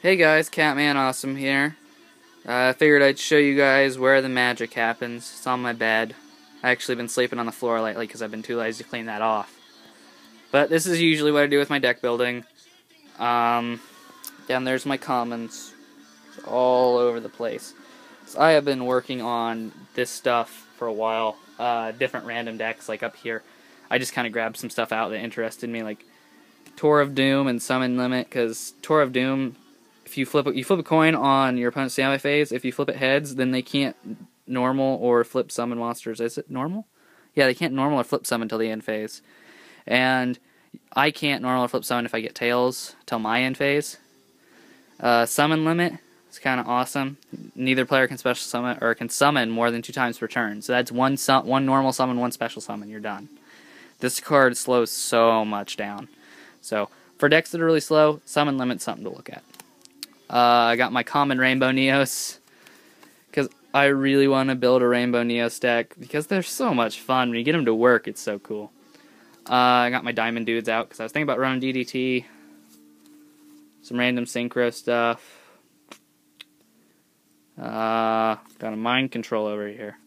Hey guys, Catman Awesome here. I figured I'd show you guys where the magic happens. It's on my bed. I actually been sleeping on the floor lately because I've been too lazy to clean that off. But this is usually what I do with my deck building. Down there's my commons. It's all over the place. So I have been working on this stuff for a while. Different random decks, like up here. I just kind of grabbed some stuff out that interested me, like Tour of Doom and Summon Limit, because Tour of Doom, if you flip a coin on your opponent's standby phase, if you flip it heads, then they can't normal or flip summon monsters. Is it normal? Yeah, they can't normal or flip summon until the end phase. And I can't normal or flip summon if I get tails till my end phase. Summon Limit is kind of awesome. Neither player can special summon or can summon more than 2 times per turn. So that's one normal summon, 1 special summon. You're done. This card slows so much down. So for decks that are really slow, Summon Limit's something to look at. I got my common Rainbow Neos because I really want to build a Rainbow Neos deck because they're so much fun. When you get them to work, it's so cool. I got my Diamond Dudes out because I was thinking about running DDT. Some random Synchro stuff. Got a Mind Control over here.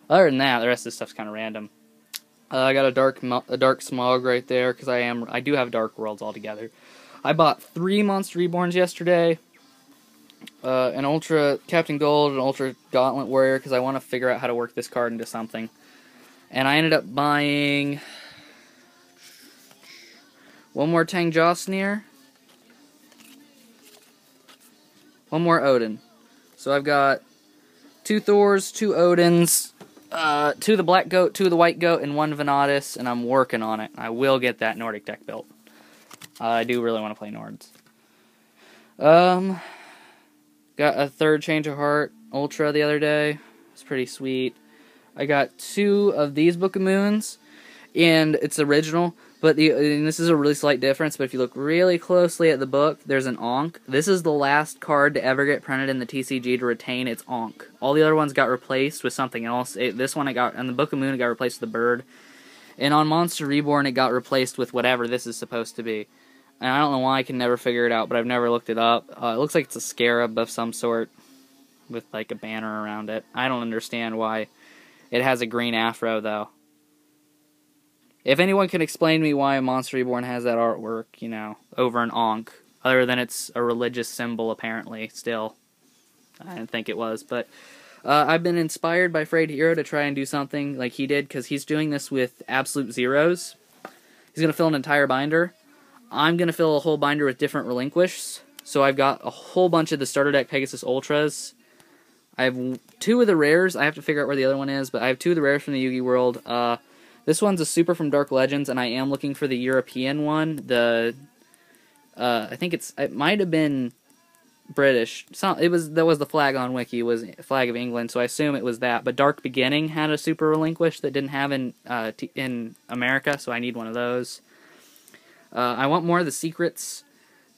Other than that, the rest of this stuff's kind of random. I got a dark Smog right there because I do have Dark Worlds altogether. I bought 3 Monster Reborns yesterday, an Ultra Captain Gold, an Ultra Gauntlet Warrior, because I want to figure out how to work this card into something. And I ended up buying one more Tang Josnir, one more Odin. So I've got 2 Thors, 2 Odins, 2 of the Black Goat, 2 of the White Goat, and 1 Venatus, and I'm working on it. I will get that Nordic deck built. I do really want to play Nords. Got a 3rd Change of Heart Ultra the other day. It's pretty sweet. I got 2 of these Book of Moons, and it's original, but and this is a really slight difference, but if you look really closely at the book, there's an Ankh. This is the last card to ever get printed in the TCG to retain its Ankh. All the other ones got replaced with something else. This one, on the Book of Moon, it got replaced with a bird. And on Monster Reborn, it got replaced with whatever this is supposed to be. And I don't know why I can never figure it out, but I've never looked it up. It looks like it's a scarab of some sort with like a banner around it. I don't understand why it has a green afro, though. If anyone can explain to me why Monster Reborn has that artwork, you know, over an Ankh, other than it's a religious symbol, apparently, still. I didn't think it was, but I've been inspired by Frayed Hero to try and do something like he did, because he's doing this with Absolute Zeros. He's going to fill an entire binder. I'm going to fill a whole binder with different Relinquished. So I've got a whole bunch of the starter deck Pegasus Ultras. I have 2 of the rares. I have to figure out where the other one is, but I have 2 of the rares from the Yu-Gi world. This one's a super from Dark Legends, and I am looking for the European one. I think it might have been British. That was the flag on Wiki. It was Flag of England, so I assume it was that. But Dark Beginning had a super Relinquished that didn't have in America, so I need one of those. I want more of the secrets.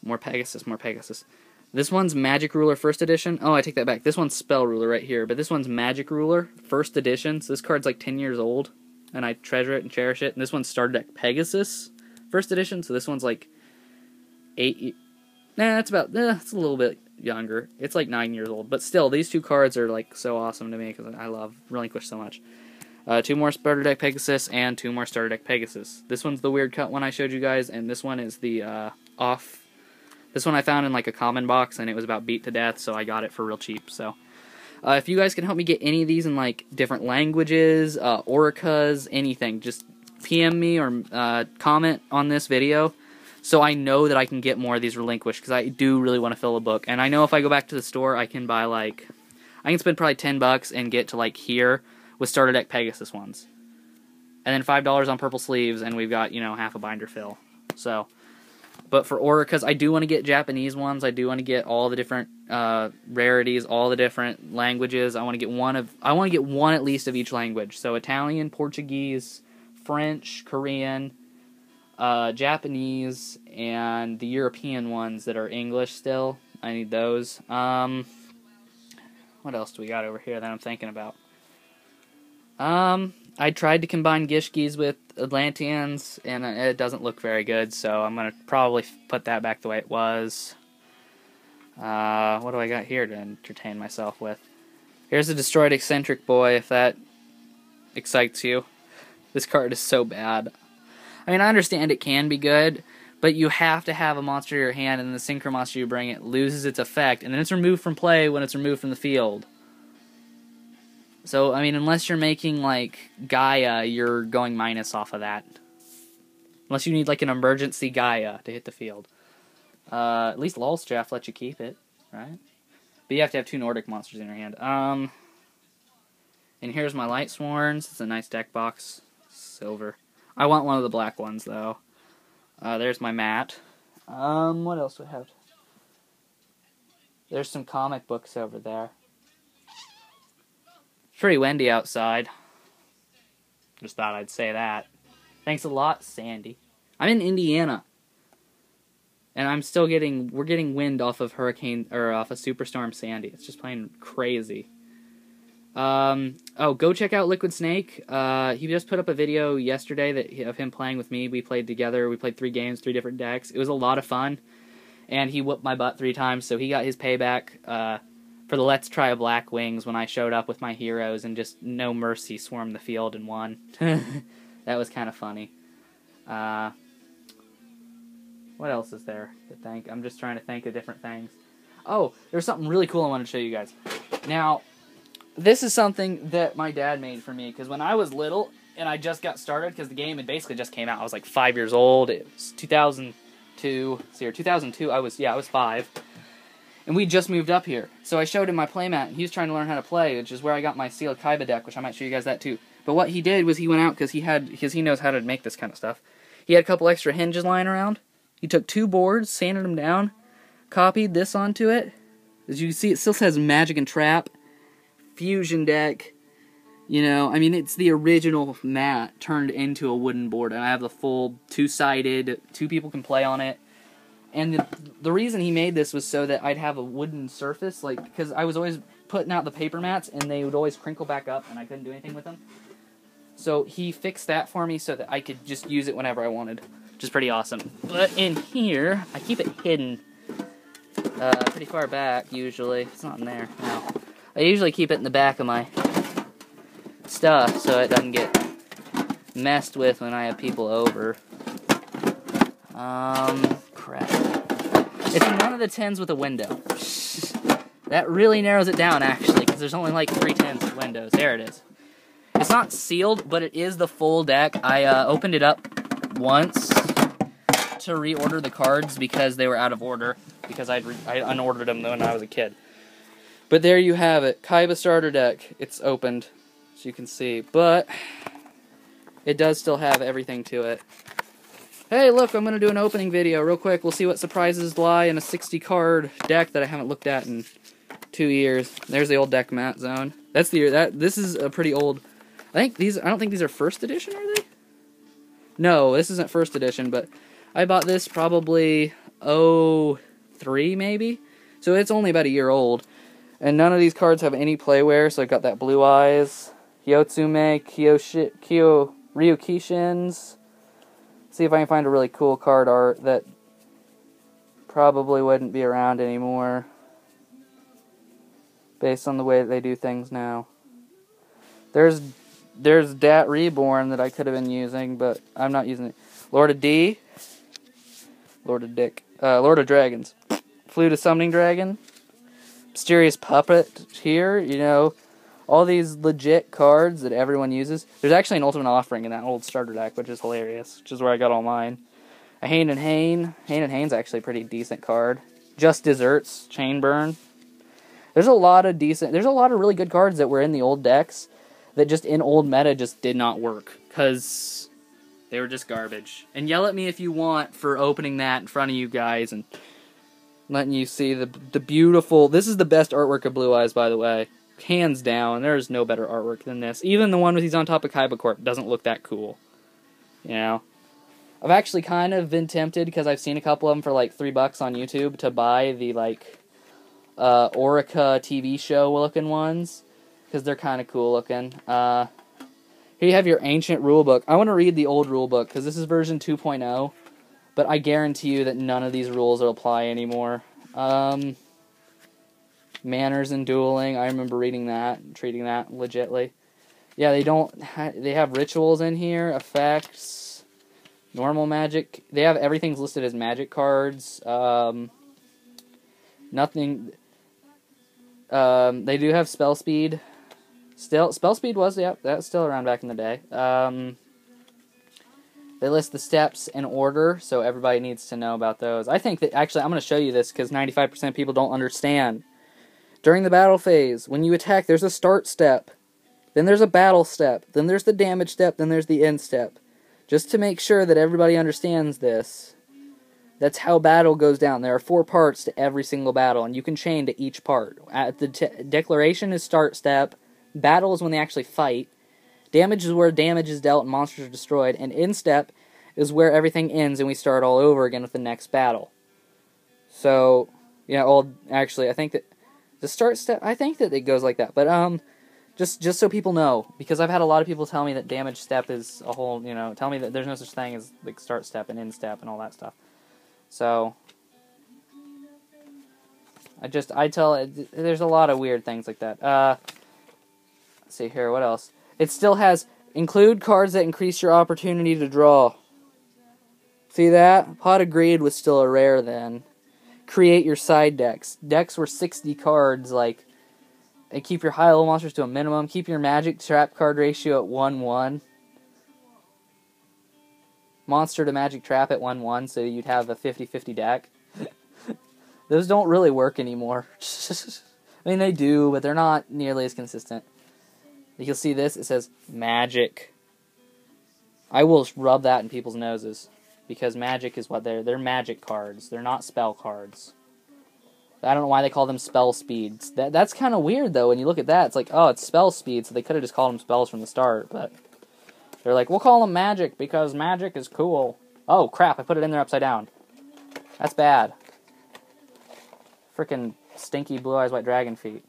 More Pegasus. This one's Magic Ruler First Edition. Oh, I take that back. This one's Spell Ruler right here, but this one's Magic Ruler First Edition. So this card's like 10 years old, and I treasure it and cherish it. And this one's Starter Deck Pegasus First Edition. So this one's like 8. Nah, it's about. It's a little bit younger. It's like 9 years old, but still, these 2 cards are like so awesome to me because I love Relinquish so much. 2 more Starter Deck Pegasus, and 2 more Starter Deck Pegasus. This one's the weird cut one I showed you guys, and this one is the off. This one I found in like a common box, and it was about beat to death, so I got it for real cheap. So, if you guys can help me get any of these in like different languages, oricas, anything, just PM me or comment on this video, so I know that I can get more of these Relinquished, because I do really want to fill a book. And I know if I go back to the store, I can buy like, I can spend probably $10 and get to like here with Starter Deck Pegasus ones. And then $5 on Purple Sleeves, and we've got, you know, half a binder fill. So, but for Oricas, I do want to get Japanese ones. I do want to get all the different rarities, all the different languages. I want to get one at least of each language. So Italian, Portuguese, French, Korean, Japanese, and the European ones that are English still. I need those. What else do we got over here that I'm thinking about? I tried to combine Gishkis with Atlanteans, and it doesn't look very good, so I'm going to probably put that back the way it was. What do I got here to entertain myself with? Here's a Destroyed Eccentric Boy, if that excites you. This card is so bad. I mean, I understand it can be good, but you have to have a monster in your hand, and the Synchro monster you bring it loses its effect, and then it's removed from play when it's removed from the field. So, I mean, unless you're making, like, Gaia, you're going minus off of that. Unless you need, like, an emergency Gaia to hit the field. At least Lulstraff lets you keep it, right? But you have to have 2 Nordic monsters in your hand. And here's my Light Sworns. It's a nice deck box. Silver. I want one of the black ones, though. There's my mat. What else do I have? There's some comic books over there. It's pretty windy outside. Just thought I'd say that. Thanks a lot, Sandy. I'm in Indiana. And I'm still we're getting wind off of off of Superstorm Sandy. It's just plain crazy. Oh, go check out Liquid Snake. He just put up a video yesterday of him playing with me. We played together. We played 3 games, 3 different decks. It was a lot of fun. And he whooped my butt 3 times, so he got his payback, for the Let's Try a Black Wings when I showed up with my heroes and just no mercy swarmed the field and won. That was kind of funny. What else is there to thank? I'm just trying to think of different things. Oh, there's something really cool I wanted to show you guys. Now, this is something that my dad made for me, because when I was little, and I just got started, because the game had basically just came out, I was like 5 years old, it was 2002, 2002, I was 5, and we just moved up here, so I showed him my playmat, and he was trying to learn how to play, which is where I got my Sealed Kaiba deck, which I might show you guys that too. But what he did was he went out, because he knows how to make this kind of stuff, he had a couple extra hinges lying around, he took 2 boards, sanded them down, copied this onto it, as you can see it still says Magic and Trap, Fusion deck, you know, I mean, it's the original mat turned into a wooden board, and I have the full 2-sided, 2 people can play on it, and the reason he made this was so that I'd have a wooden surface, like, because I was always putting out the paper mats, and they would always crinkle back up, and I couldn't do anything with them, so he fixed that for me so that I could just use it whenever I wanted, which is pretty awesome. But in here, I keep it hidden, pretty far back, usually. It's not in there, no. I usually keep it in the back of my stuff so it doesn't get messed with when I have people over. Crap. It's in one of the tins with a window. That really narrows it down, actually, because there's only like 3 tins with windows. There it is. It's not sealed, but it is the full deck. I opened it up once to reorder the cards because they were out of order, because I unordered them when I was a kid. But there you have it, Kaiba starter deck. It's opened, as you can see, but it does still have everything to it. Hey, look, I'm going to do an opening video real quick. We'll see what surprises lie in a 60-card deck that I haven't looked at in 2 years. There's the old deck mat zone. That's this is a pretty old. I don't think these are first edition, are they? No, this isn't first edition, but I bought this probably 03 maybe. So it's only about a year old. And none of these cards have any playware, so I've got that Blue Eyes, Hyotsume, Ryukishins. See if I can find a really cool card art that probably wouldn't be around anymore, based on the way that they do things now. There's Dat Reborn that I could have been using, but I'm not using it. Lord of D, Lord of Dick, Lord of Dragons, Flute of Summoning Dragon, Mysterious Puppet here, you know, all these legit cards that everyone uses. There's actually an Ultimate Offering in that old starter deck, which is hilarious, which is where I got all mine. A Hain and Hain. Hain and Hain's actually a pretty decent card. Just Desserts, Chain Burn. There's a lot of really good cards that were in the old decks that just in old meta just did not work, because they were just garbage. And yell at me if you want for opening that in front of you guys and letting you see the beautiful. This is the best artwork of Blue Eyes, by the way. Hands down, there's no better artwork than this. Even the one with he's on top of Kaiba Corp doesn't look that cool. You know? I've actually kind of been tempted, because I've seen a couple of them for like $3 on YouTube, to buy the like Orica TV show looking ones, because they're kind of cool looking. Here you have your ancient rulebook. I want to read the old rulebook, because this is version 2.0. But I guarantee you that none of these rules will apply anymore. Manners in dueling. I remember reading that, treating that legitly. Yeah, they have rituals in here, effects, normal magic. They have everything's listed as magic cards. Nothing. They do have spell speed. Still, spell speed was, yep, that's still around back in the day. They list the steps in order, so everybody needs to know about those. I think that, actually, I'm going to show you this, because 95% of people don't understand. During the battle phase, when you attack, there's a start step. Then there's a battle step. Then there's the damage step. Then there's the end step. Just to make sure that everybody understands this, that's how battle goes down. There are 4 parts to every single battle, and you can chain to each part. At the declaration is start step. Battle is when they actually fight. Damage is where damage is dealt and monsters are destroyed. And end step is where everything ends and we start all over again with the next battle. So, yeah, actually, I think that the start step, I think that it goes like that. But, just so people know, because I've had a lot of people tell me that damage step is a whole, tell me that there's no such thing as, like, start step and end step and all that stuff. So, there's a lot of weird things like that. Let's see here, what else? It still has, include cards that increase your opportunity to draw. See that? Pot of Greed was still a rare then. Create your side decks. Decks were 60 cards, like, and keep your high-level monsters to a minimum. Keep your magic trap card ratio at 1-1. Monster to magic trap at 1-1, so you'd have a 50-50 deck. Those don't really work anymore. I mean, they do, but they're not nearly as consistent. You'll see this, it says magic. I will rub that in people's noses, because magic is what they're magic cards. They're not spell cards. I don't know why they call them spell speeds. That's kind of weird, though, when you look at that. It's like, oh, it's spell speed, so they could have just called them spells from the start, but they're like, we'll call them magic, because magic is cool. Oh, crap, I put it in there upside down. That's bad. Frickin' stinky Blue Eyes White Dragon feet.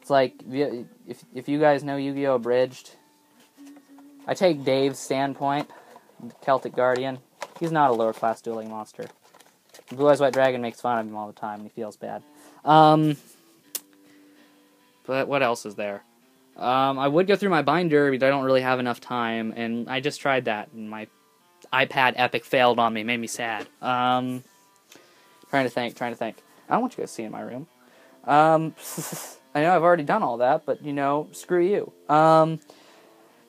It's like, if you guys know Yu-Gi-Oh! Abridged, I take Dave's standpoint, Celtic Guardian. He's not a lower-class dueling monster. Blue Eyes White Dragon makes fun of him all the time, and he feels bad. But what else is there? I would go through my binder, but I don't really have enough time, and I just tried that, and my iPad Epic failed on me, made me sad. Trying to think. I don't want you guys to see in my room. I know I've already done all that, but, screw you.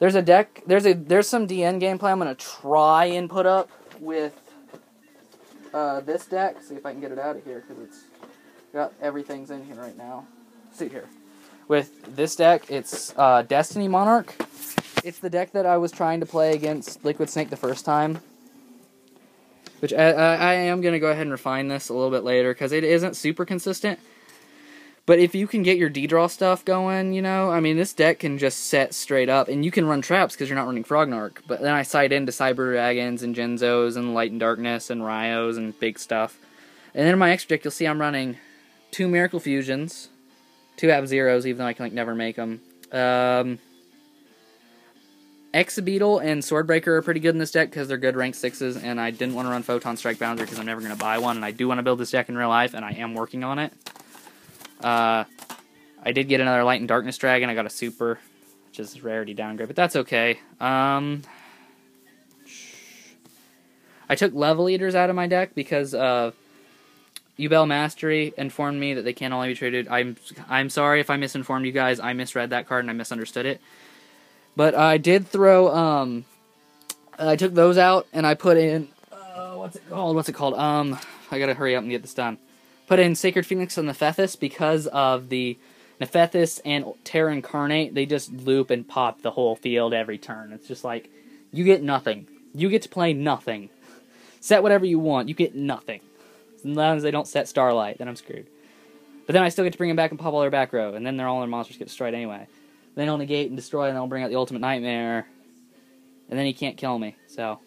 There's a deck, there's some DN gameplay I'm going to try and put up with this deck. See if I can get it out of here, because it's got everything's in here right now. See here. With this deck, it's Destiny Monarch. It's the deck that I was trying to play against Liquid Snake the first time. Which I am going to go ahead and refine this a little bit later, because it isn't super consistent. But if you can get your D-draw stuff going, I mean, this deck can just set straight up, and you can run traps because you're not running Frognark. But then I side into Cyber Dragons and Genzos and Light and Darkness and Ryos and big stuff. And then in my extra deck, you'll see I'm running 2 Miracle Fusions, 2 Ab-Zeros, even though I can never make them. Exabeetle and Swordbreaker are pretty good in this deck because they're good rank 6s, and I didn't want to run Photon Strike Boundary because I'm never going to buy one, and I do want to build this deck in real life, and I am working on it. I did get another Light and Darkness Dragon. I got a Super, which is rarity downgrade, but that's okay. I took Level Eaters out of my deck because Yubel Mastery informed me that they can only be traded. I'm sorry if I misinformed you guys. I misread that card and I misunderstood it. But I did throw, I took those out and I put in, what's it called? I gotta hurry up and get this done. Put in Sacred Phoenix and Nephthys because of the Nephthys and Terra Incarnate. They just loop and pop the whole field every turn. It's just like, you get nothing. You get to play nothing. Set whatever you want. You get nothing. As long as they don't set Starlight, then I'm screwed. But then I still get to bring them back and pop all their back row, and then all their monsters get destroyed anyway. Then they'll negate and destroy, and they'll bring out the Ultimate Nightmare, and then he can't kill me, so.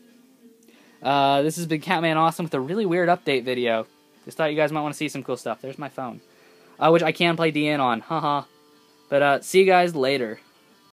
This has been Catman Awesome with a really weird update video. Just thought you guys might want to see some cool stuff. There's my phone. Which I can play DN on. Haha. But, see you guys later.